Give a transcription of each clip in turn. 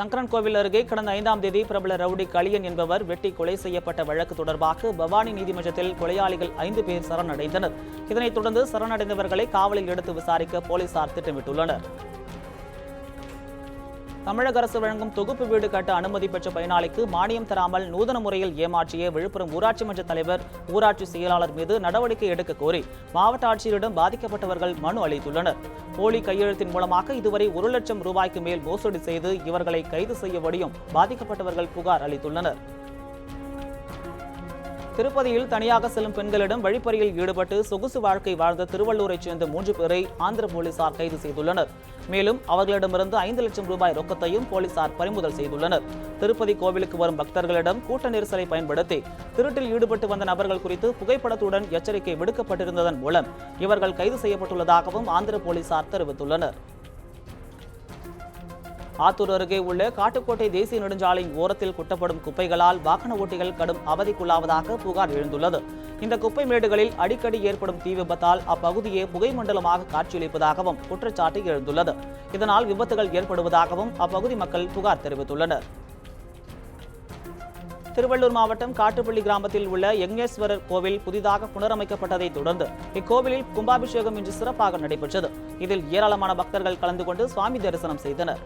சங்கரன்கோவில் அருகே கடந்த 5ஆம் தேதி பிரபல ரவுடி கலியன் என்பவர் வெட்டி கொலை செய்யப்பட்ட வழக்கு தொடர்பாக பவானி நீதிமன்றத்தில் கொலையாளிகள் 5 பேர் சரணடைந்தனர். இதனைத் தொடர்ந்து சரணடைந்தவர்களை காவலில் எடுத்து விசாரிக்க போலீசார் திட்டமிட்டுள்ளனர். தமிழக அரசு வழங்கும் தொகுப்பு வீடு கட்ட அனுமதி பெற்ற பயனாளிக்கு மானியம் தராமல் நூதன முறையில் ஏமாற்றிய விழுப்புரம் ஊராட்சி மன்ற தலைவர், ஊராட்சி செயலாளர் மீது நடவடிக்கை எடுக்க கோரி மாவட்ட ஆட்சியரிடம் பாதிக்கப்பட்டவர்கள் மனு அளித்துள்ளனர். போலி கையெழுத்தின் மூலமாக இதுவரை 1 லட்சம் ரூபாய்க்கு மேல் மோசடி செய்து இவர்களை கைது செய்யும்படியும் பாதிக்கப்பட்டவர்கள் புகார் அளித்துள்ளனர். திருப்பதியில் தனியாக செல்லும் பெண்களிடம் வழிப்பறியில் ஈடுபட்டு சொகுசு வாழ்க்கை வாழ்ந்த திருவள்ளூரைச் சேர்ந்த 3 பேரை ஆந்திர போலீசார் கைது செய்துள்ளனர். மேலும் அவர்களிடமிருந்து 5 லட்சம் ரூபாய் ரொக்கத்தையும் போலீசார் பறிமுதல் செய்துள்ளனர். திருப்பதி கோவிலுக்கு வரும் பக்தர்களிடம் கூட்ட நெரிசலை பயன்படுத்தி திருட்டில் ஈடுபட்டு வந்த நபர்கள் குறித்து புகைப்படத்துடன் எச்சரிக்கை விடுக்கப்பட்டிருந்ததன் மூலம் இவர்கள் கைது செய்யப்பட்டுள்ளதாகவும் ஆந்திர போலீசார் தெரிவித்துள்ளனர். ஆத்தூர் அருகே உள்ள காட்டுக்கோட்டை தேசிய நெடுஞ்சாலையின் ஓரத்தில் கொட்டப்படும் குப்பைகளால் வாகன ஓட்டிகள் கடும் அவதிக்குள்ளாவதாக புகார் எழுந்துள்ளது. இந்த குப்பை மேடுகளில் அடிக்கடி ஏற்படும் தீ விபத்தால் அப்பகுதியே புகை மண்டலமாக காட்சியளிப்பதாகவும் குற்றச்சாட்டு எழுந்துள்ளது. இதனால் விபத்துகள் ஏற்படுவதாகவும் அப்பகுதி மக்கள் புகார் தெரிவித்துள்ளனர். திருவள்ளூர் மாவட்டம் காட்டுப்பள்ளி கிராமத்தில் உள்ள யக்ஞேஸ்வரர் கோவில் புதிதாக புனரமைக்கப்பட்டதை தொடர்ந்து இக்கோவிலில் கும்பாபிஷேகம் இன்று சிறப்பாக நடைபெற்றது. இதில் ஏராளமான பக்தர்கள் கலந்து கொண்டு சுவாமி தரிசனம் செய்தனர்.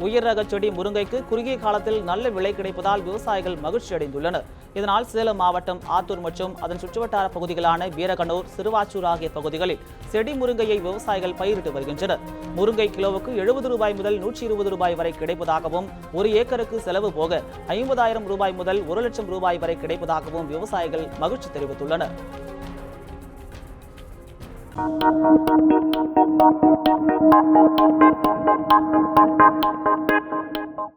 உயர் ரக செடி முருங்கைக்கு குறுகிய காலத்தில் நல்ல விலை கிடைப்பதால் விவசாயிகள் மகிழ்ச்சி அடைந்துள்ளனர். இதனால் சேலம் மாவட்டம் ஆத்தூர் மற்றும் அதன் சுற்றுவட்டார பகுதிகளான வீரகனூர், சிறுவாச்சூர் ஆகிய பகுதிகளில் செடி முருங்கையை விவசாயிகள் பயிரிட்டு வருகின்றனர். முருங்கை கிலோவுக்கு 70 ரூபாய் முதல் 120 ரூபாய் வரை கிடைப்பதாகவும், 1 ஏக்கருக்கு செலவு போக 50,000 ரூபாய் முதல் 1 லட்சம் ரூபாய் வரை கிடைப்பதாகவும் விவசாயிகள் மகிழ்ச்சி தெரிவித்துள்ளனர்.